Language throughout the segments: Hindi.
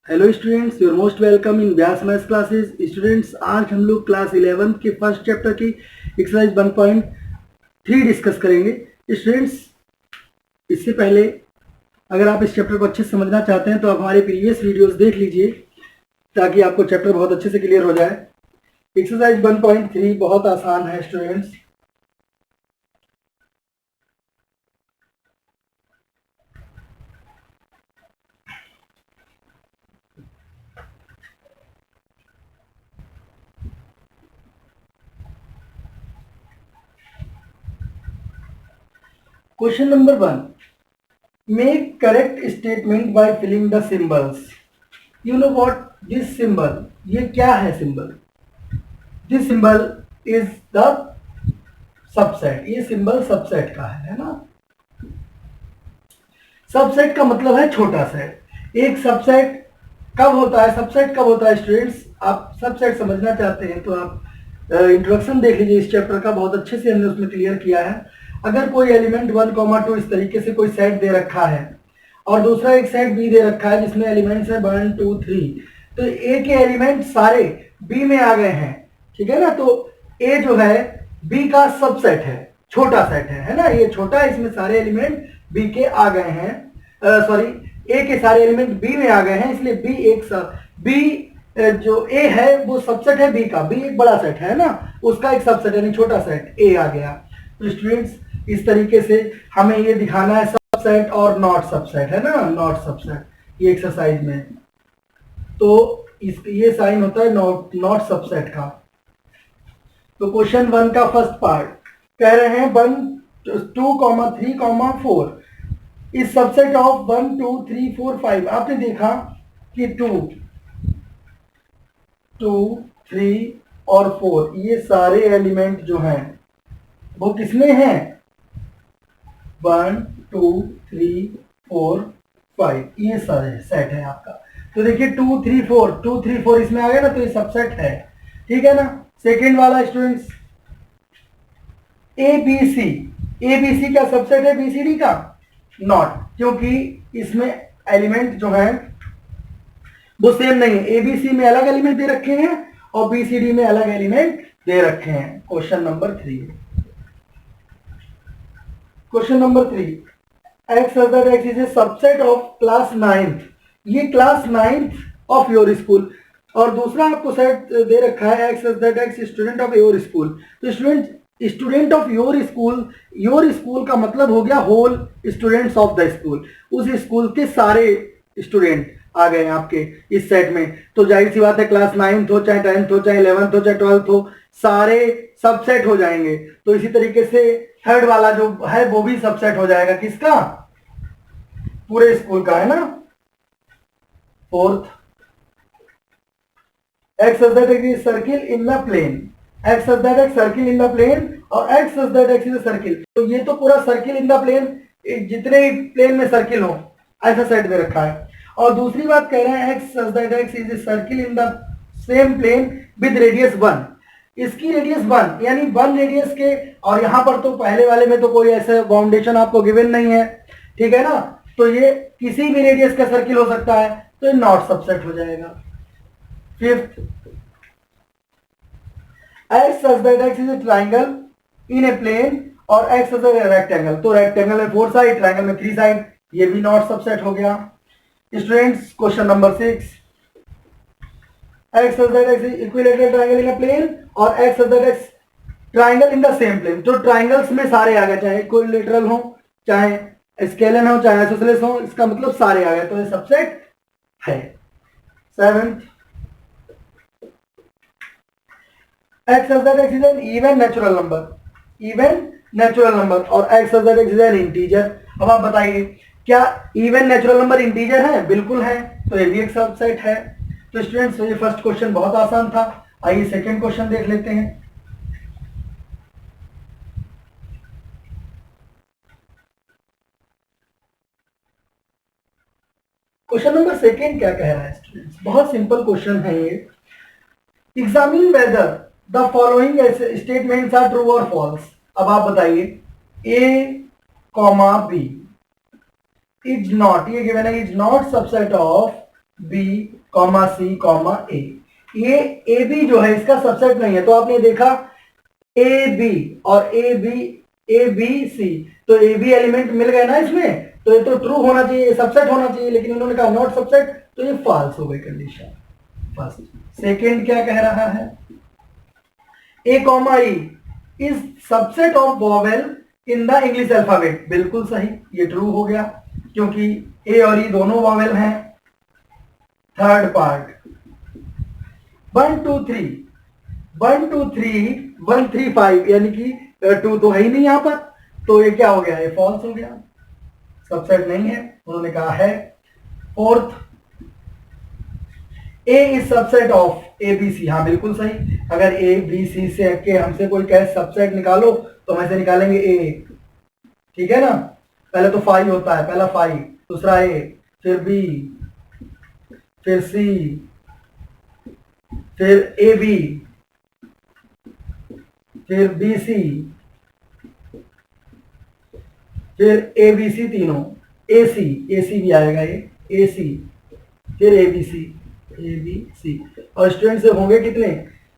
Hello students, your most welcome in Vyas maths classes. Students, आज हम लोग क्लास 11 के फर्स्ट चैप्टर की एक्सरसाइज 1.3 डिस्कस करेंगे। स्टूडेंट्स, इससे पहले अगर आप इस चैप्टर को अच्छे से समझना चाहते हैं तो आप हमारे प्रीवियस वीडियोस देख लीजिए ताकि आपको चैप्टर बहुत अच्छे से क्लियर हो जाए। एक्सरसाइज 1.3 बहुत आसान है students. Question number 1, make correct statement by filling the symbols. You know what this symbol, ये क्या है symbol? This symbol is the subset. ये सिंबल सबसेट का है ना। सबसेट का मतलब है छोटा सेट। एक सबसेट कब होता है? सबसेट कब होता है स्टूडेंट्स? आप सबसेट समझना चाहते हैं तो आप इंट्रोडक्शन देख लीजिए इस चैप्टर का, बहुत अच्छे से हमने उसमें क्लियर किया है। अगर कोई एलिमेंट 1, 2 इस तरीके से कोई सेट दे रखा है और दूसरा एक सेट बी दे रखा है जिसमें एलिमेंट्स है 1, 2, 3, तो ए के एलिमेंट सारे बी में आ गए हैं, ठीक है ना। तो ए जो है बी का सबसेट है, छोटा सेट है ना। ये छोटा है, इसमें सारे एलिमेंट बी के आ गए हैं, सॉरी ए के सारे एलिमेंट बी में आ गए हैं, इसलिए बी एक बी जो ए है वो सबसेट है बी का। बी एक बड़ा सेट है ना, उसका एक सबसेट यानी छोटा सेट ए आ गया। तो स्टूडेंट्स, इस तरीके से हमें ये दिखाना है सबसेट और नॉट सबसेट, है ना, नॉट सबसेट ये एक्सरसाइज में। तो ये साइन होता है नॉट सबसेट का। तो क्वेश्चन 1 का फर्स्ट पार्ट कह रहे हैं 1, 2, 3, 4 इस सबसेट ऑफ 1, 2, 3, 4, 5। आपने देखा कि 2, 3 और 4 ये सारे एलिमेंट जो हैं वो किसमें हैं? 1, 2, 3, 4, 5 ये सारे सेट है आपका। तो देखिए 2, 3, 4 इसमें आ गया ना, तो ये सबसेट है, ठीक है ना। सेकेंड वाला स्टूडेंट्स, एबीसी क्या सबसेट है बीसीडी का? नॉट, क्योंकि इसमें एलिमेंट जो है वो सेम नहीं है। एबीसी में अलग एलिमेंट दे रखे हैं और बीसीडी में अलग एलिमेंट दे रखे हैं। Question number 3, question number 3, x such that x is a subset of class 9th। ये class 9th of your school. और दूसरा आपको सेट दे रखा है x such that x student of your school. तो स्टूडेंट ऑफ योर स्कूल का मतलब हो गया whole students of the school. उस स्कूल के सारे स्टूडेंट आ गए आपके इस सेट में। तो जाहिर सी बात है, क्लास 9th हो चाहे 10th हो चाहे 11th हो चाहे 12th हो, सारे सबसेट हो जाएंगे। तो इसी तरीके से थर्ड वाला जो है वो भी सबसेट हो जाएगा, किसका? पूरे स्कूल का, है ना। Fourth, x such that x is circle in the plane। x such that x circle in the plane और x such that x is a circle. तो ये तो पूरा सर्किल इन द प्लेन, जितने प्लेन में सर्किल हो ऐसा सेट में रखा है। और दूसरी बात कह रहे हैं x such that x is a circle in the same plane with radius 1। इसकी रेडियस 1 यानी 1 रेडियस के, और यहां पर तो पहले वाले में तो कोई ऐसा बाउंडेशन आपको गिवन नहीं है, ठीक है ना। तो ये किसी भी रेडियस का सर्किल हो सकता है, तो ये नॉट सबसेट हो जाएगा। Fifth, x such that x is a triangle in a plane और x such a रेक्टेंगल। तो रेक्टेंगल में 4 साइड, ट्रायंगल में 3 साइड, ये भी नॉट सबसेट हो गया। Students, question number 6, x such that x is equilateral triangle in a plane और x such that x triangle in the same plane. तो ट्रायंगल्स में सारे आ गए, चाहे इक्विलैटरल हो चाहे स्केलन हो चाहे आइसोसेलेस हो, इसका मतलब सारे आ गए, तो ये सबसेट है। 7th, x such that x is an even natural number, even natural number, और x such that x is an integer. अब आप बताइए, क्या इवन नेचुरल नंबर इंटीजर है? बिल्कुल है, तो ये भी एक सबसेट है। तो स्टूडेंट्स, ये फर्स्ट क्वेश्चन बहुत आसान था। आइए सेकंड क्वेश्चन देख लेते हैं। क्वेश्चन नंबर सेकंड क्या कह रहा है स्टूडेंट्स? बहुत सिंपल क्वेश्चन है ये। Examine whether the following statements are true और फॉल्स। अब आप बताइए, A comma B is not, ये गिवन है, is not subset of B comma C comma A. ये ए बी जो है इसका सबसेट नहीं है, तो आपने देखा ए बी और ए बी सी, तो ए बी एलिमेंट मिल गए ना इसमें, तो ये तो ट्रू होना चाहिए, सबसेट होना चाहिए, लेकिन इन्होंने कहा नॉट सबसेट, तो ये फॉल्स हो गई कंडीशन फर्स्ट। सेकेंड क्या कह रहा है, A comma E is subset of vowel in the English alphabet. बिल्कुल सही, ये ट्रू हो गया क्योंकि ए और ई दोनों वॉवेल हैं। थर्ड पार्ट 1 2 3 1 2 3 1 3 5 यानी कि 2 तो है ही नहीं यहां पर, तो ये क्या हो गया, ये फॉल्स हो गया, सबसेट नहीं है, उन्होंने कहा है। Fourth A is subset of A B C. हाँ बिल्कुल सही, अगर ए बी सी से के हमसे कोई कहे सबसेट निकालो तो हम ऐसे निकालेंगे ए, ठीक है ना, पहले तो 5 होता है, पहला 5, दूसरा ए, फिर बी, फिर सी, फिर ए बी, फिर बी सी, फिर ए बी सी, तीनों ए सी भी आएगा, ये ए सी, फिर ए बी सी, ए बी सी। और स्टूडेंट से होंगे कितने,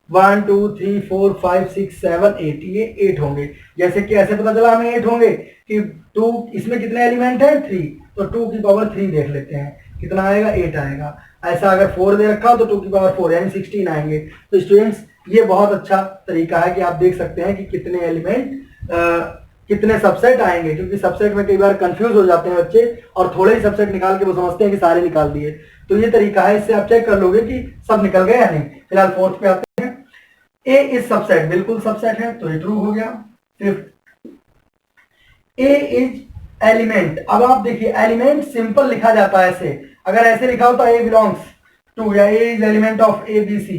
1 2 3 4 5 6 7 8, ये 8 होंगे। जैसे कि ऐसे पता चला हमें 8 होंगे कि 2, इसमें कितने एलिमेंट है 3, तो 2 की पावर 3 देख लेते हैं कितना आएगा, 8 आएगा। ऐसा अगर 4 दे रखा हो तो 2 की पावर 4 यानी 16 आएंगे। तो स्टूडेंट्स ये बहुत अच्छा तरीका है कि आप देख सकते हैं कि कितने एलिमेंट कितने सबसेट आएंगे, क्योंकि सबसेट में कई बार कंफ्यूज हो जाते हैं बच्चे और थोड़े ही सबसेट निकाल के वो समझते हैं कि सारे निकाल दिए। तो ये तरीका है, इससे आप चेक कर लोगे कि सब निकल गए या नहीं। फिलहाल फोर्थ पे आते हैं, ए इज सबसेट, बिल्कुल सबसेट है, तो ये ट्रू हो गया। Fifth, A is element. अब आप देखिए एलिमेंट सिंपल लिखा जाता है ऐसे, अगर ऐसे लिखा होता ए बिलोंग्स टू या A is element of A B C,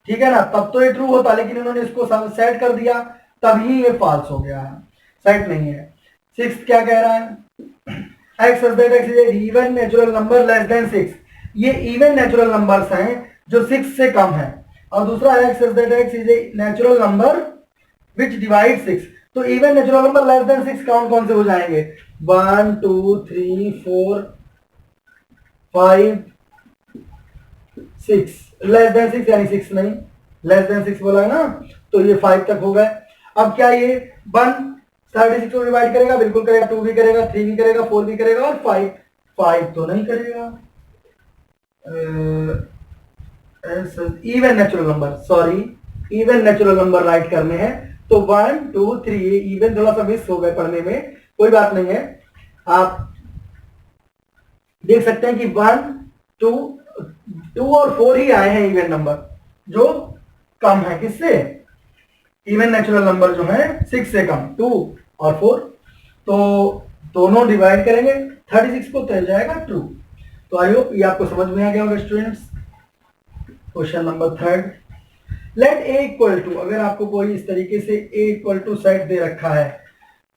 ठीक है ना, तब तो ये ट्रू होता, लेकिन इन्होंने इसको सेट कर दिया तभी ये फॉल्स हो गया है, सेट नहीं है। सिक्स क्या कह रहा है, x such that x is an even natural number less than 6। ये इवन नेचुरल नंबर्स हैं जो 6 से कम है। और दूसरा x such that x is a natural number which divides 6। तो even natural number less than 6 कौन कौन से हो जाएंगे, 1 2 3 4 5 6, लेस देन 6 यानी 6 नहीं, लेस देन 6 बोला है ना, तो ये 5 तक हो गए। अब क्या ये 1 36 को डिवाइड करेगा, बिल्कुल करेगा, 2 भी करेगा, 3 भी करेगा, 4 भी करेगा, और 5 तो नहीं करेगा। Even natural number, sorry even natural number right करने हैं, तो 1 2 3 इवन थोड़ा सा मिस हो गए पढ़ने में, कोई बात नहीं है। आप देख सकते हैं कि 1 2 और 4 ही आए हैं इवन नंबर, जो कम है किससे, इवन नेचुरल नंबर जो है 6 से कम, 2 और 4, तो दोनों डिवाइड करेंगे 36 को, तो जाएगा ट्रू। तो आई होप ये आपको समझ में आ गया होगा students. Question number third, let A equal to, अगर आपको कोई इस तरीके से ए इक्वल टू सेट दे रखा है,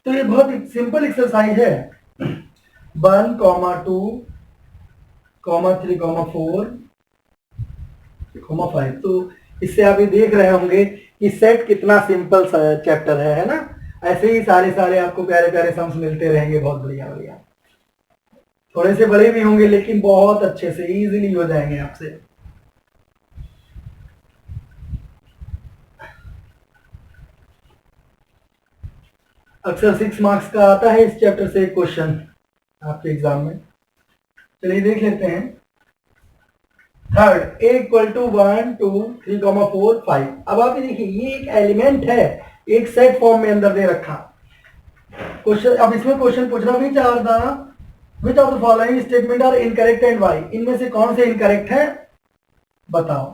तो ये बहुत सिंपल एक्सरसाइज है, 1 2 3 4 5। तो इससे आप ये देख रहे होंगे कि सेट कितना सिंपल चैप्टर है ना। ऐसे ही सारे आपको प्यारे प्यारे सम्स मिलते रहेंगे, बहुत बढ़िया बढ़िया, थोड़े से बड़े भी होंगे लेकिन बहुत अच्छे से इजीली हो जाएंगे आपसे। अक्सर 6 मार्क्स का आता है इस चैप्टर से एक क्वेश्चन आपके एग्जाम में, चलिए देख लेते हैं। Third, A equal to 1 2 3 4 5। अब आप ये देखिए, ये एक एलिमेंट है, एक सेट फॉर्म में अंदर दे रखा क्वेश्चन। अब इसमें क्वेश्चन पूछना भी चाह रहा था, which of the following statement are incorrect and why, इनमें से कौन से इनकरेक्ट है बताओ।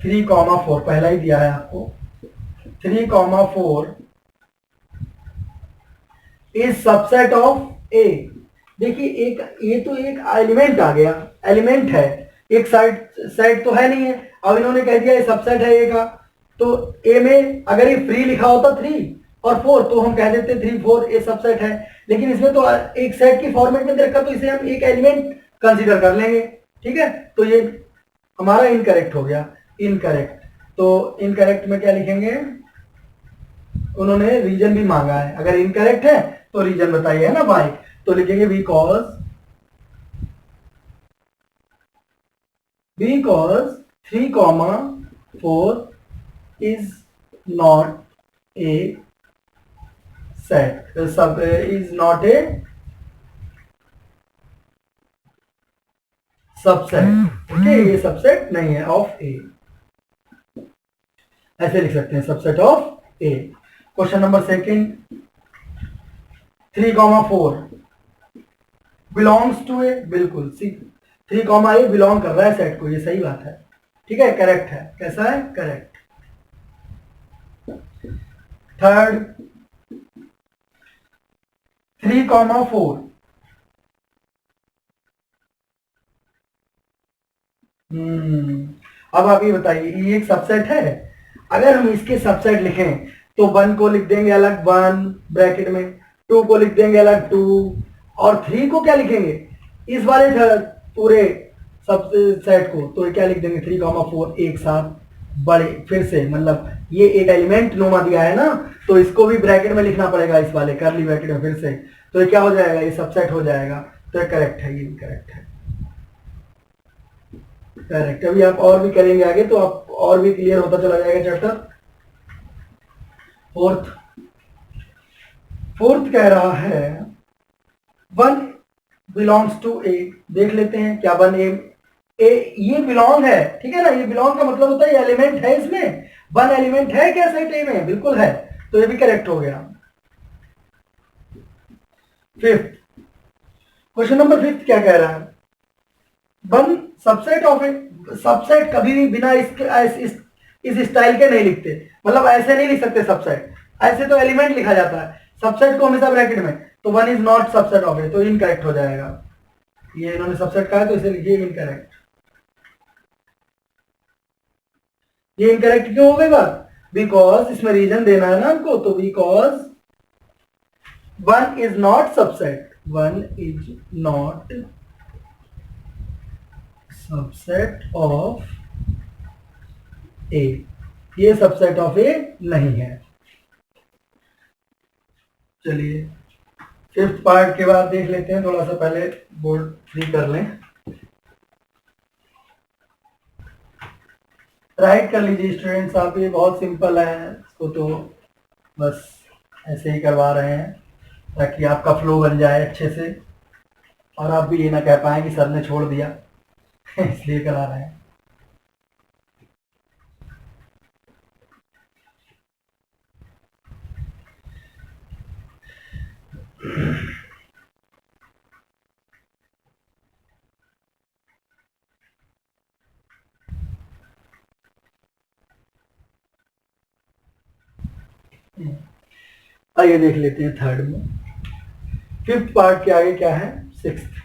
3 4 पहला ही दिया है आपको, 3 4 इज सबसेट ऑफ ए। देखिए एक ये तो एक एलिमेंट आ गया, एलिमेंट है, एक सेट तो है नहीं है। अब इन्होंने कह दिया ये सबसेट है ए का, तो ए में अगर ये फ्री लिखा होता 3 और 4 तो हम कह देते 3 4 ए सबसेट है, लेकिन इसमें तो एक सेट की फॉर्मेट में रखा, तो इसे हम एक एलिमेंट कंसीडर कर लेंगे, ठीक है। तो ये हमारा इनकरेक्ट हो गया, इनकरेक्ट। तो इनकरेक्ट में क्या लिखेंगे, उन्होंने रीजन भी मांगा है, अगर इनकरेक्ट है तो रीजन बताइए, है ना भाई, तो लिखेंगे because because 3, 4 is not a set, सब is not a subset. Okay, ये सबसेट नहीं है ऑफ ए, ऐसे लिख सकते हैं subset of A. Question number second, 3, 4 belongs to A, बिल्कुल सी 3, ए बिलोंग कर रहा है सेट को, ये सही बात है, ठीक है, करेक्ट है। कैसा है? करेक्ट। थर्ड, 3, 4 अब आप ये बताइए, ये एक सबसेट है। अगर हम इसके सबसेट लिखें तो 1 को लिख देंगे अलग 1 ब्रैकेट में, 2 को लिख देंगे अलग 2, और 3 को क्या लिखेंगे इस वाले पूरे सबसेट को, तो क्या लिख देंगे 3, 4 एक साथ बड़े, फिर से मतलब ये एक एलिमेंट नुमा दिया है ना, तो इसको भी ब्रैकेट में लिखना पड़ेगा, इस वाले करली ब्रैकेट में फिर से, तो ये क्या हो जाएगा, ये सबसेट हो जाएगा। तो ये करेक्ट है, ये भी करेक्ट है, करेक्ट। अभी आप और भी करेंगे आगे तो आप और भी क्लियर होता चला जाएगा चैप्टर। फोर्थ कह रहा है 1 बिलोंग्स टू ए, देख लेते हैं क्या 1 ए ये बिलोंग है, ठीक है ना, ये बिलोंग का मतलब होता है ये एलिमेंट है, इसमें 1 एलिमेंट है क्या सेट ए में, बिल्कुल है, तो ये भी करेक्ट हो गया। फिफ्थ, क्वेश्चन नंबर 5 क्या कह रहा है, 1 सबसेट ऑफ ए, सबसेट कभी भी बिना इस स्टाइल के नहीं लिखते, मतलब ऐसे नहीं लिख सकते सबसेट, ऐसे तो एलिमेंट लिखा जाता है, सबसेट को हमेशा ब्रैकेट में, तो 1 is not subset of A, तो इनकरेक्ट हो जाएगा। ये इन्होंने सबसेट कहा है तो इसे लिखिए इनकरेक्ट। ये इनकरेक्ट क्यों हो गएगा, बिकॉज इसमें रीजन देना है ना हमको, तो because 1 is not subset, 1 is not subset of A, ये सबसेट ऑफ ए नहीं है। चलिए 5th पार्ट के बाद देख लेते हैं, थोड़ा सा पहले बोर्ड फ्री कर लें, राइट कर लीजिए स्टूडेंट्स आप, ये बहुत सिंपल है, इसको तो बस ऐसे ही करवा रहे हैं ताकि आपका फ्लो बन जाए अच्छे से, और आप भी ये ना कह पाए कि सर ने छोड़ दिया इसलिए करा रहे हैं। आइए देख लेते हैं थर्ड में, 5th पार्ट के आगे क्या है, 6th।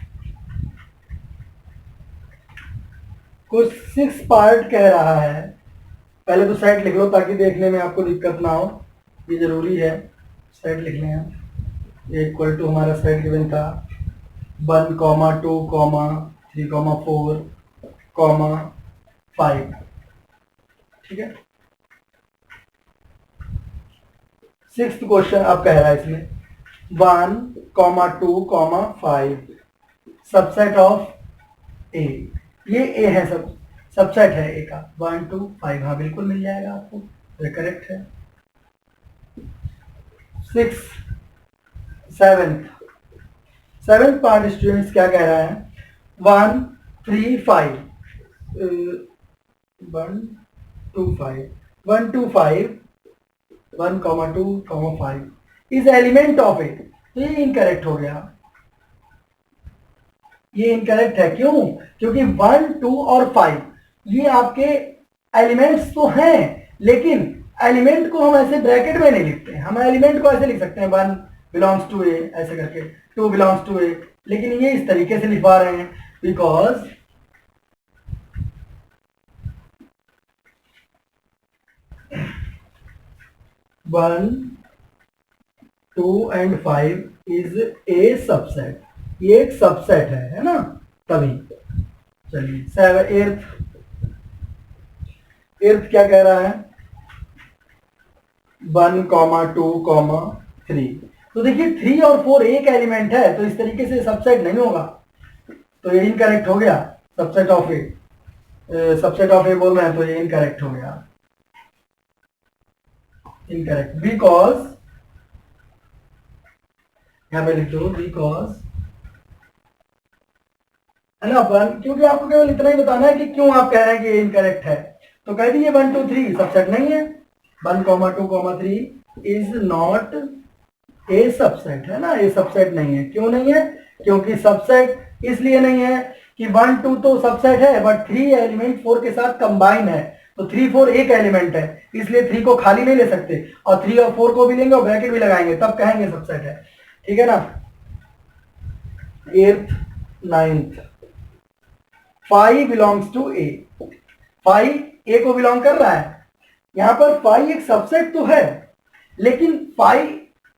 कुछ 6th पार्ट कह रहा है, पहले तो सेट लिख लो ताकि देखने में आपको दिक्कत ना हो, ये जरूरी है, सेट लिख लें हम। ये इक्वल टू हमारा सेट गिवन था 1, 2, 3, 4, 5, ठीक है। 6th क्वेश्चन अब कह रहा है इसमें 1, 2, 5 सबसेट ऑफ ए, ये ए है, सबसेट है ए का, 1, 2, 5, हाँ बिल्कुल मिल जाएगा आपको, ये करेक्ट है। 7th पार्ट स्टूडेंट्स क्या कह रहा है, 1, 3, 5 1, 2, 5 1, 2, 5 1, 2, 5 इज एलिमेंट ऑफ इट, तो ये इनकरेक्ट हो गया, ये इनकरेक्ट है, क्यों, क्योंकि 1, 2 और 5 ये आपके एलिमेंट्स तो हैं, लेकिन एलिमेंट को हम ऐसे ब्रैकेट में नहीं लिखते, हम एलिमेंट को ऐसे लिख सकते हैं 1 बिलोंग्स टू ए ऐसे करके, 2 बिलोंग्स टू ए, लेकिन ये इस तरीके से लिखवा रहे हैं because 1, 2 and 5 is A subset, ये एक सबसेट है ना, तभी। चलिए 8th क्या कह रहा है, 1, 2, 3, तो देखिए 3 और 4 एक एलिमेंट है, तो इस तरीके से सबसेट नहीं होगा, तो ये इनकरेक्ट हो गया, subset of A. Subset of A बोल रहे हैं तो ये इनकरेक्ट हो गया, इनकरेक्ट, बिकॉज यहां पे लिख दो बिकॉज, है ना अपन, क्योंकि आपको केवल इतना ही बताना है कि क्यों आप कह रहे हैं कि ये इनकरेक्ट है। तो कह दीजिए 1 2 3 सबसेट नहीं है, 1 2 3 इज नॉट ए सबसेट, है ना, ये सबसेट नहीं है। क्यों नहीं है? क्योंकि सबसेट इसलिए नहीं है कि 1 2 तो सबसेट है, बट 3 एलिमेंट 4 के साथ कंबाइन है, तो 3 4 एक एलिमेंट है, इसलिए 3 को खाली नहीं ले सकते, और 3 और 4 को भी लेंगे और ब्रैकेट भी लगाएंगे, तब कहेंगे सबसेट है। ठीक है ना। 8th 9th, 5 बिलोंग्स टू ए, 5 ए को बिलोंग कर रहा है। यहां पर 5 एक सबसेट तो है, लेकिन 5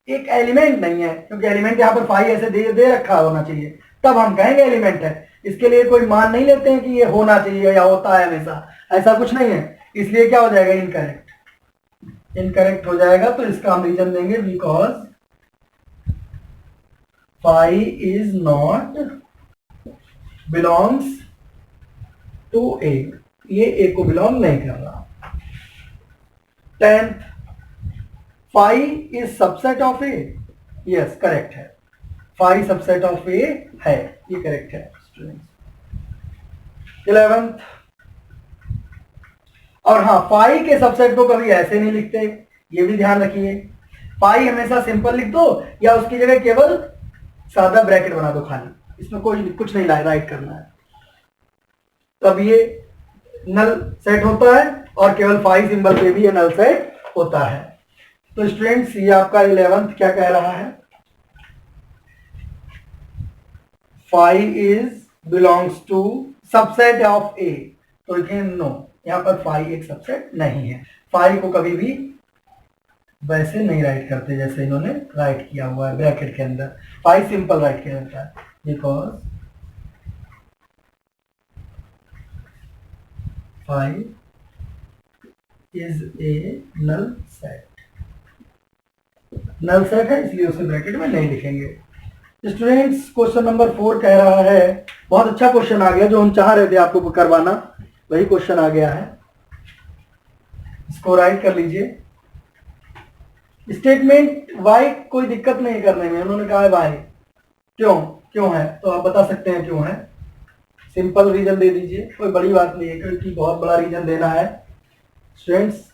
एक एलिमेंट नहीं है, क्योंकि एलिमेंट यहां पर 5 ऐसे दे रखा होना चाहिए, तब हम कहेंगे एलिमेंट है। इसके लिए कोई मान नहीं लेते हैं कि ये होना चाहिए या होता है हमेशा, ऐसा कुछ नहीं है। इसलिए क्या हो जाएगा? इनकरेक्ट, इनकरेक्ट हो जाएगा। तो इसका हम रीजन देंगे because 5 is not belongs to A, ये ए को बिलोंग नहीं कर रहा। 10th, 5 is subset of A, yes correct है, 5 सबसेट ऑफ ए है, ये करेक्ट है स्टूडेंट्स। 11th, और हाँ 5 के सबसेट को कभी ऐसे नहीं लिखते, ये भी ध्यान रखिए। 5 हमेशा सिंपल लिख दो या उसकी जगह केवल सादा ब्रैकेट बना दो खाली, इसमें कोई कुछ नहीं राइट करना है, तब ये नल सेट होता है, और केवल 5 सिंबल पे भी ये नल सेट होता है। तो स्टूडेंट्स ये आपका 11th क्या कह रहा है? 5 is belongs to subset of A, तो लिखें नो, यहां पर 5 एक सबसेट नहीं है। 5 को कभी भी वैसे नहीं राइट करते जैसे इन्होंने राइट किया हुआ है ब्रैकेट के अंदर, 5 सिंपल राइट किया जाता है, because 5 is a null set, null set है इसलिए उसे ब्रैकेट में नहीं लिखेंगे। स्टूडेंट्स क्वेश्चन नंबर 4 कह रहा है, बहुत अच्छा क्वेश्चन आ गया, जो हम चाह रहे थे आपको करवाना वही क्वेश्चन आ गया है, इसको राइट कर लीजिए। स्टेटमेंट वाई कोई दिक्कत नहीं करने में, उन्होंने कहा है वाई, क्यों है, तो आप बता सकते हैं क्यों है, सिंपल रीजन दे दीजिए, कोई बड़ी बात नहीं है, क्योंकि बहुत बड़ा रीजन देना है। स्टूडेंट्स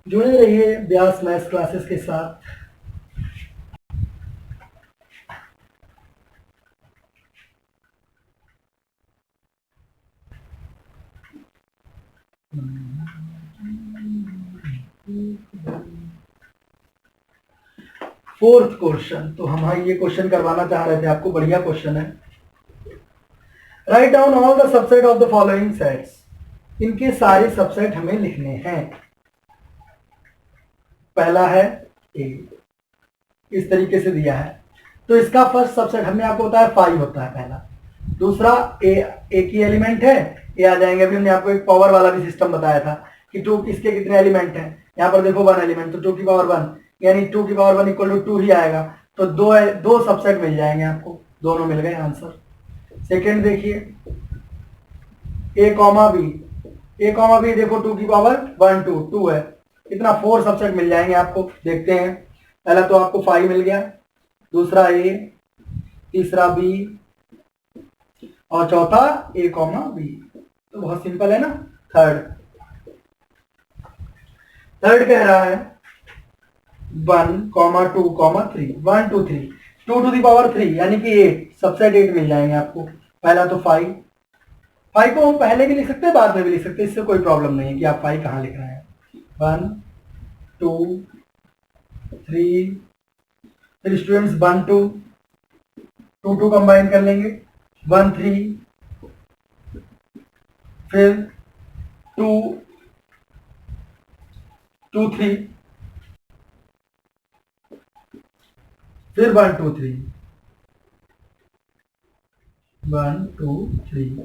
जुड़े रहिए व्यास मैथ्स क्लासेस के साथ। फोर्थ क्वेश्चन, तो हम ये क्वेश्चन करवाना चाह रहे थे आपको, बढ़िया क्वेश्चन है। Write down all the subset of the following sets, इनके सारे सबसेट हमें लिखने हैं। पहला है ए, इस तरीके से दिया है, तो इसका फर्स्ट सबसेट हमने आपको बताया 5 होता है पहला। दूसरा ए की एलिमेंट है, ये आ जाएंगे। अभी हमने आपको एक पावर वाला भी सिस्टम बताया था कि 2 किसके कितने एलिमेंट हैं, यहाँ पर देखो 1 एलिमेंट, तो 2 की पावर 1, यानी 2 की पावर 1 इक्वल टू 2 ही आएगा, तो दो सबसेट मिल जाएंगे आपको, दोनों मिल गए आंसर। सेकेंड देखिए ए कॉमा बी, देखो 2 की पावर 1 2 है, इतना 4 सबसेट मिल जाएंगे आपको। देखते हैं, पहला तो आपको 5 मिल गया, दूसरा ए, तीसरा बी, और चौथा ए कॉमा बी, तो बहुत सिंपल है ना। थर्ड कह रहा है 1 2 3, 1 2 3, 2 टू दी पावर 3 यानी कि 8, सबसेट 8 मिल जाएंगे आपको। पहला तो 5 को हम पहले भी लिख सकते हैं, बाद में भी लिख सकते हैं, इससे कोई प्रॉब्लम नहीं है कि आप 5 कहाँ लिख रहे हैं। 1 2 3, फिर स्टूडेंट्स 1 2 कंबाइन कर लेंगे, 1 3, फिर 2 3, फिर 1 2 3, 1 2 3,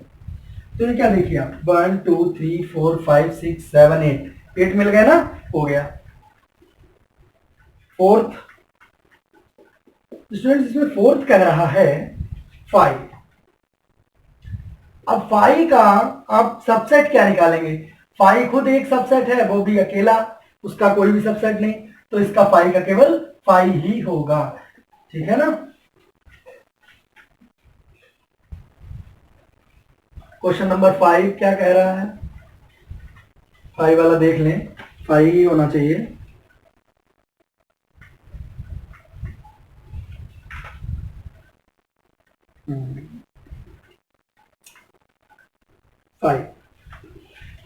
तो ये क्या देखिए आप 1 2 3 4 5 6 7 8 मिल गए ना, हो गया। फोर्थ स्टूडेंट्स, इसमें फोर्थ कह रहा है 5, अब फाई का आप सबसेट क्या निकालेंगे? फाई खुद एक सबसेट है, वो भी अकेला, उसका कोई भी सबसेट नहीं, तो इसका फाई का केवल फाई ही होगा। ठीक है ना? क्वेश्चन नंबर 5 क्या कह रहा है? 5 वाला देख लें, 5 ही होना चाहिए।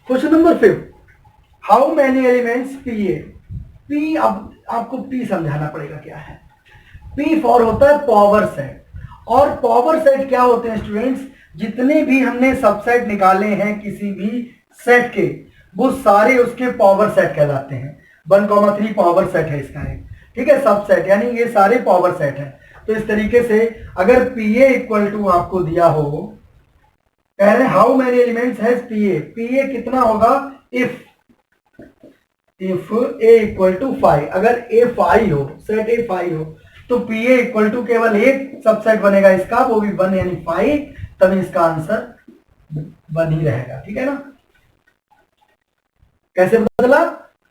Question number 5, how many elements P A? P, अब आपको पी समझाना पड़ेगा क्या है। पी फॉर होता है पावर सेट, और पावर सेट क्या होते हैं स्टूडेंट्स? जितने भी हमने सबसेट निकाले हैं किसी भी सेट के, वो सारे उसके पावर सेट कहलाते हैं। 1,3 पावर सेट है इसका एक, ठीक है, सबसेट, यानी ये सारे पावर सेट है। तो इस तरीके से अगर पी ए इक्वल टू आपको दिया हो, कह रहे हैं how many elements has P A, P A कितना होगा? इफ ए इक्वल टू 5, अगर ए 5 हो, सेट ए 5 हो, तो पी ए इक्वल टू केवल एक सबसेट बनेगा इसका, वो भी 1 यानी 5, तभी इसका आंसर 1 ही रहेगा। ठीक है ना? कैसे बदला?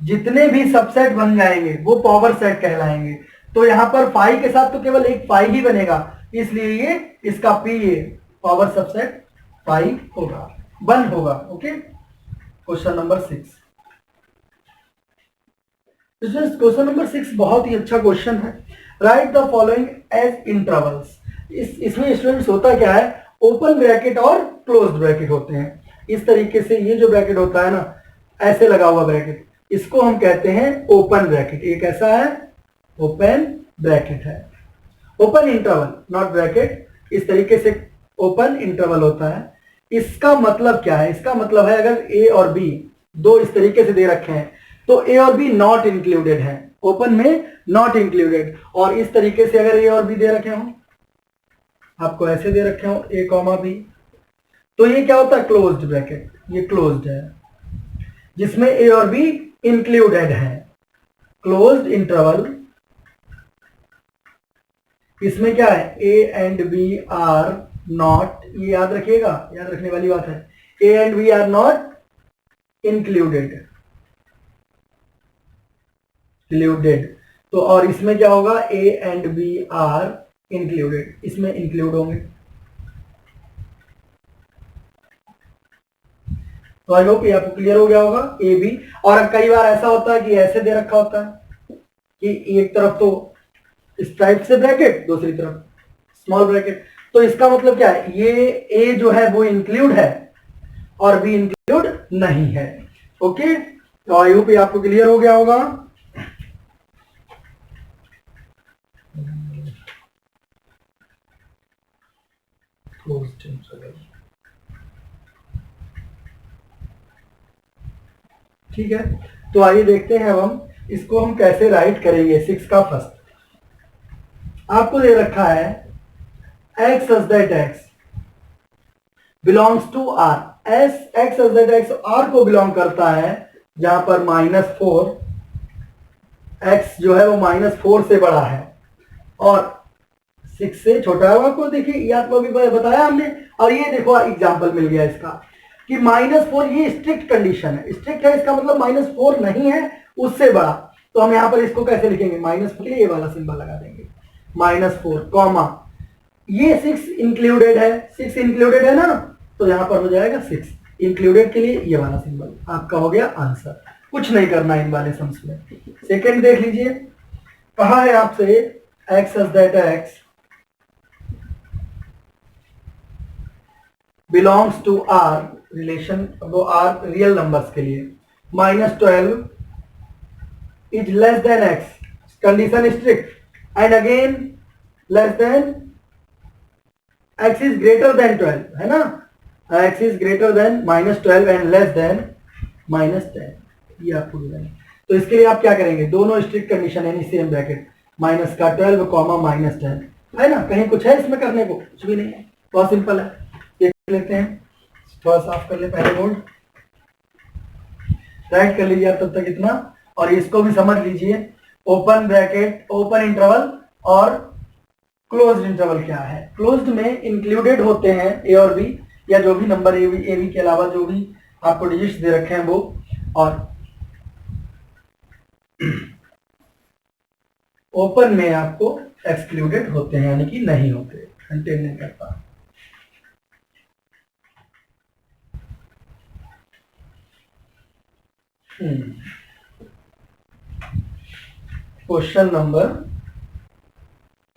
जितने भी सबसेट बन जाएंगे वो पावर सेट कहलाएंगे। तो यहां पर 5 के साथ तो केवल एक 5 ही बनेगा, इसलिए ये इसका पी ए पावर सबसेट 5 होगा, 1 होगा। Okay, question number 6। Question number 6 बहुत ही अच्छा क्वेश्चन है। Write the following as intervals. इसमें स्टूडेंट्स होता क्या है, ओपन ब्रैकेट और क्लोज्ड ब्रैकेट होते हैं। इस तरीके से ये जो ब्रैकेट होता है ना, ऐसे लगा हुआ ब्रैकेट, इसको हम कहते हैं ओपन ब्रैकेट। ये कैसा है? ओपन ब्रैकेट है, ओपन इंटरवल, नॉट ब्रैकेट। इस तरीके से ओपन इंटरवल होता है। इसका मतलब क्या है? इसका मतलब है अगर ए और बी दो इस तरीके से दे रखे हैं, तो ए और बी नॉट इंक्लूडेड है, ओपन में नॉट इंक्लूडेड। और इस तरीके से अगर ए और बी दे रखे हो, आपको ऐसे दे रखे हो ए कॉमा बी, तो ये क्या होता है? Closed bracket. ये क्लोज्ड है, जिसमें ए और बी इंक्लूडेड है, क्लोज्ड इंटरवल। इसमें क्या है? A and B are not, ये याद रखिएगा, याद रखने वाली बात है, A and B are not included. तो और इसमें क्या होगा? A and B are included, इसमें इंक्लूड होंगे। तो आई होप ये आपको क्लियर हो गया होगा, ए बी। और कई बार ऐसा होता है कि ऐसे दे रखा होता है कि एक तरफ तो इस टाइप से ब्रैकेट, दूसरी तरफ स्मॉल ब्रैकेट। तो इसका मतलब क्या है? ये ए जो है वो इंक्लूड है और बी इंक्लूड नहीं है। ओके, तो आई होप ये आपको क्लियर हो गया होगा। ठीक है, तो आइए देखते हैं अब हम इसको हम कैसे राइट करेंगे। 6 का फर्स्ट आपको दे रखा है x such that x belongs to r। x such that x r को बिलोंग करता है, जहां पर -4, x जो है वो -4 से बड़ा है और 6 से छोटा है। आपको देखिए, ये आपको भी बताया हमने। और ये देखो एग्जाम्पल मिल गया इसका कि -4, ये स्ट्रिक्ट कंडीशन है, स्ट्रिक्ट है, इसका मतलब -4 नहीं है, उससे बड़ा। तो हम यहाँ पर इसको कैसे लिखेंगे? -4, ये वाला सिंबल लगा देंगे, -4 कॉमा, ये 6 इंक्लूडेड है, 6 इंक्लूडेड है ना, तो यहाँ पर हो जाएगा 6 इंक्लूडेड के लिए ये वाला सिंबल। आपका हो गया आंसर। कुछ नहीं करना इन वाले सम्स में। सेकंड देख लीजिए, कहा है आपसे x such that x belongs to r, relation वो r रियल नंबर्स के लिए, -12 is less than x, condition strict, and again less than x is greater than 12, है ना? x is greater than -12 and less than -10, ये आपको मिला। तो इसके लिए आप क्या करेंगे? दोनों स्ट्रिक्ट कंडीशन यानी सेम ब्रैकेट, -12 कॉमा -10, है ना? कहीं कुछ है इसमें करने को? कुछ भी नहीं है, बहुत सिंपल है। देख लेते हैं, थोड़ा साफ कर ले पहले बोर्ड, राइट कर लीजिए आप तब तक इतना, और इसको भी समझ लीजिए। ओपन ब्रैकेट, ओपन इंटरवल और क्लोज्ड इंटरवल क्या है? क्लोज्ड में इंक्लूडेड होते हैं ए और बी, या जो भी नंबर ए बी के अलावा जो भी आपको डिजिट्स दे रखे हैं वो, और ओपन में आपको एक्सक्लूडेड होते हैं, यानी कि नहीं होते, कंटेन नहीं करता। Question number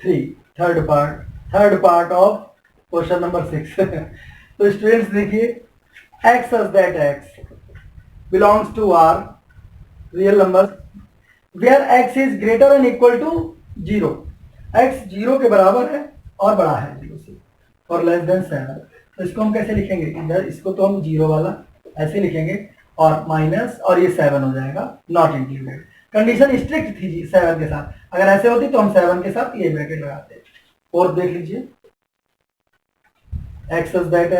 3, third part of question number 6। तो स्टूडेंट्स देखिए, x such that x belongs to R real numbers where x is greater than equal to 0, x 0 के बराबर है और बड़ा है 0 से, और लेस देन 7। तो इसको हम कैसे लिखेंगे, इधर इसको तो हम 0 वाला ऐसे लिखेंगे और माइनस, और ये 7 हो जाएगा, नॉट इंक्लूडेड। कंडीशन स्ट्रिक्ट थी जी 7 के साथ, अगर ऐसे होती तो हम 7 के साथ ये ब्रैकेट लगाते। और देख लीजिए, x such that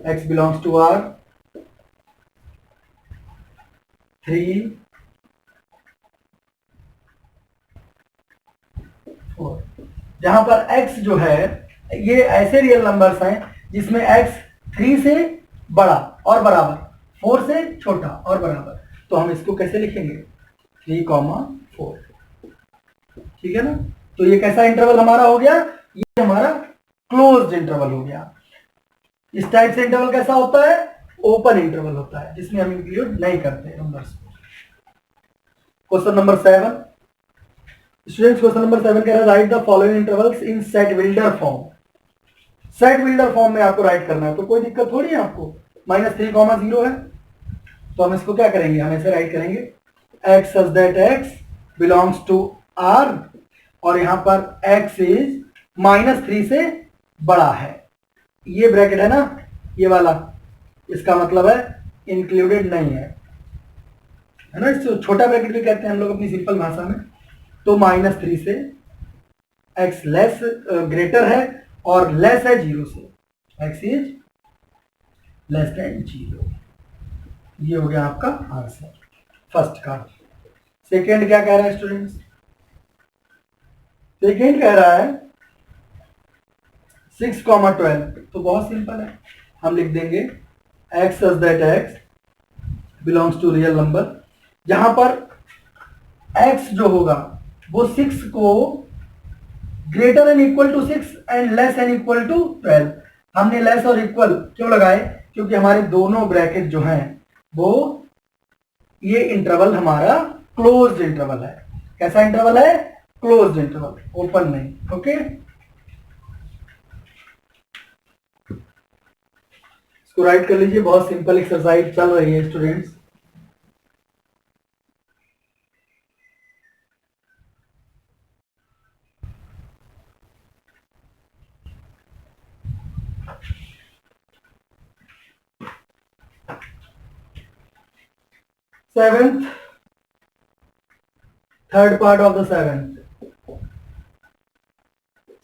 x belongs to R 3 4, जहां पर x जो है ये ऐसे रियल नंबर्स हैं जिसमें x 3 से बड़ा और बराबर, 4 से छोटा और बराबर। तो हम इसको कैसे लिखेंगे, 3, 4, ठीक है ना। तो ये कैसा इंटरवल हमारा हो गया, ये हमारा क्लोज्ड इंटरवल हो गया। इस टाइप से इंटरवल कैसा होता है, ओपन इंटरवल होता है, जिसमें हम इंक्लूड नहीं करते नंबर्स को। Question number 7 students, question number 7 कह रहा है write the following intervals in set builder form. Set builder form में आपको राइट करना है, तो कोई दिक्कत थोड़ी है आपको। -3, 0 है, तो हम इसको क्या करेंगे, हम ऐसे राइट करेंगे x such that x belongs to R, और यहां पर x इज -3 से बड़ा है, ये ब्रैकेट है ना ये वाला, इसका मतलब है इंक्लूडेड नहीं है ना। इसको छोटा ब्रैकेट भी कहते हैं हम लोग अपनी सिंपल भाषा में। तो -3 से x लेस ग्रेटर है और लेस है 0 से, x इज लेस देन 0। ये हो गया आपका आंसर फर्स्ट का। सेकेंड क्या कह रहा है स्टूडेंट्स, सेकेंड कह रहा है 6, 12। तो बहुत सिंपल है, हम लिख देंगे x such that x belongs to real number, जहां पर x जो होगा वो 6 को greater and equal to 6 and less and equal to 12। हमने लेस और इक्वल क्यों लगाए, क्योंकि हमारे दोनों ब्रैकेट जो हैं वो, ये इंटरवल हमारा क्लोज्ड इंटरवल है। कैसा इंटरवल है, क्लोज्ड इंटरवल, ओपन नहीं। ओके, इसको राइट कर लीजिए, बहुत सिंपल एक्सरसाइज चल रही है students. Seventh, third part of the seventh,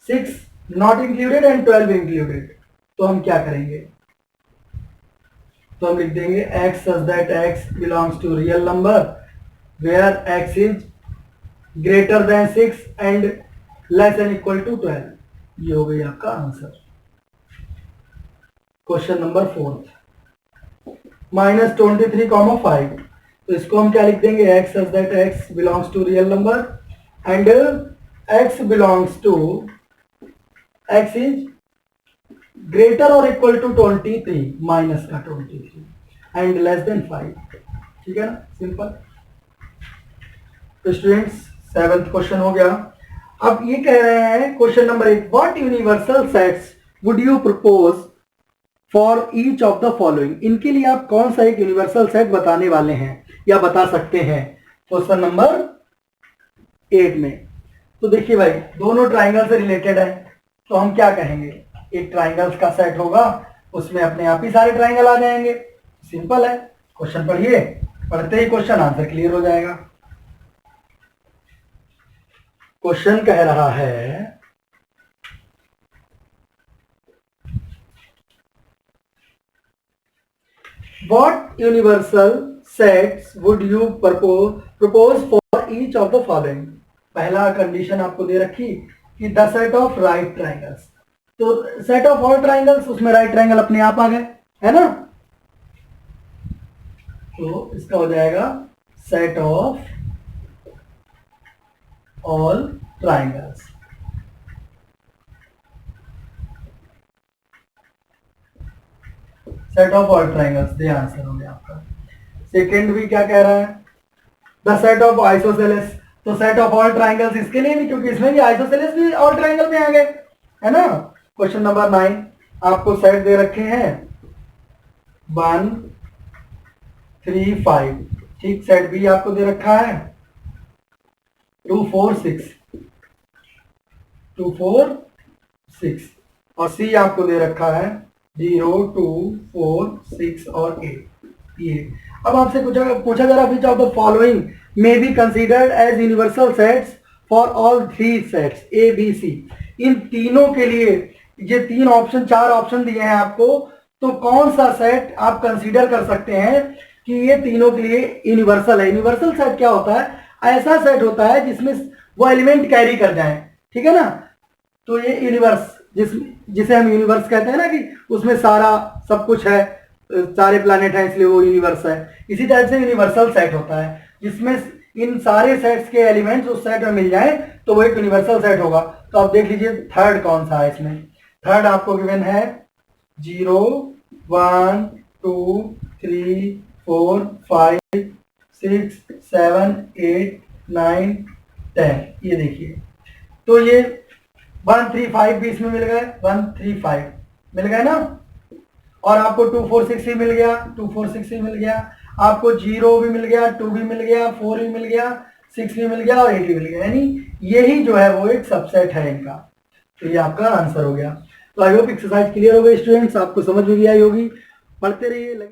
6 not included and 12 included. तो हम क्या करेंगे, तो हम लिख देंगे x such that x belongs to real number where x is greater than 6 and less than equal to 12। ये हो गई आपका आंसर। Question number 4, -23, 5। तो इसको हम क्या लिख देंगे, x such that x belongs to real number and x belongs to x is greater और इक्वल टू 23, माइनस का 23 एंड लेस देन 5। ठीक है ना, सिंपल। तो स्टूडेंट्स 7th क्वेश्चन हो गया। अब ये कह रहे हैं question number 8, what universal sets would you propose for each of the following. इनके लिए आप कौन सा एक यूनिवर्सल सेट बताने वाले हैं या बता सकते हैं क्वेश्चन नंबर 8 में। तो देखिए भाई, दोनों ट्राइंगल से रिलेटेड है, तो हम क्या कहेंगे, एक ट्राइंगल्स का सेट होगा, उसमें अपने आप ही सारे ट्राइंगल आ जाएंगे। सिंपल है, क्वेश्चन पढ़िए, पढ़ते ही क्वेश्चन आंसर क्लियर हो जाएगा। क्वेश्चन कह रहा है what universal sets would you propose for each of the following. पहला कंडीशन आपको दे रखी कि the set of right triangles, तो सेट ऑफ ऑल ट्राइंगल्स, उसमें राइट ट्राइंगल अपने आप आ गए, है ना। तो इसका हो जाएगा set of all triangles. Set of all triangles ये आंसर हो गया आपका। सेकेंड भी क्या कह रहा है, द सेट ऑफ आइसोसेलेस। तो सेट ऑफ ऑल ट्राइंगल्स इसके लिए भी, क्योंकि इसमें भी आइसोसेलेस भी ऑल ट्राइंगल में आ गए, है ना। क्वेश्चन नंबर 9 आपको सेट दे रखे हैं 1 3 5, ठीक। सेट बी आपको दे रखा है 2 4 6, 2 4 6, और सी आपको दे रखा है 0 2 4 6 और 8। ये अब आपसे पूछा जा रहा which of the following may be considered as universal sets for all three sets A B C. इन तीनों के लिए ये तीन ऑप्शन, चार ऑप्शन दिए हैं आपको, तो कौन सा सेट आप कंसीडर कर सकते हैं कि ये तीनों के लिए यूनिवर्सल है। यूनिवर्सल सेट क्या होता है, ऐसा सेट होता है जिसमें वो एलिमेंट कैरी कर जाए, ठीक है ना। तो ये यूनिवर्स जिसे हम यूनिवर्स कहते हैं ना, कि उसमें सारा सब कुछ है, सारे प्लैनेट हैं, इसलिए वो यूनिवर्स है। इसी टाइप से यूनिवर्सल सेट होता है जिसमें इन सारे सेट्स के एलिमेंट्स उस सेट में मिल जाए तो वो एक यूनिवर्सल सेट होगा। तो आप देख लीजिए थर्ड कौन सा है इसमें। थर्ड आपको गिवन है 0 1 2 3 4 5 6 7 8 9 10, ये देखिए। तो ये 1 3 5 भी इसमें मिल गए, 1 3 5 मिल गए ना, और आपको 2 4 6 भी मिल गया, 2 4 6 भी मिल गया, आपको 0 भी मिल गया, 2 भी मिल गया, 4 भी मिल गया, 6 भी मिल गया और 8 भी मिल गया। यानी यही जो है वो एक सबसेट है इनका। तो ये आपका आंसर हो गया। तो आई होप एक्सरसाइज क्लियर हो गई स्टूडेंट्स, आपको समझ में भी आई होगी। पढ़ते रहिए।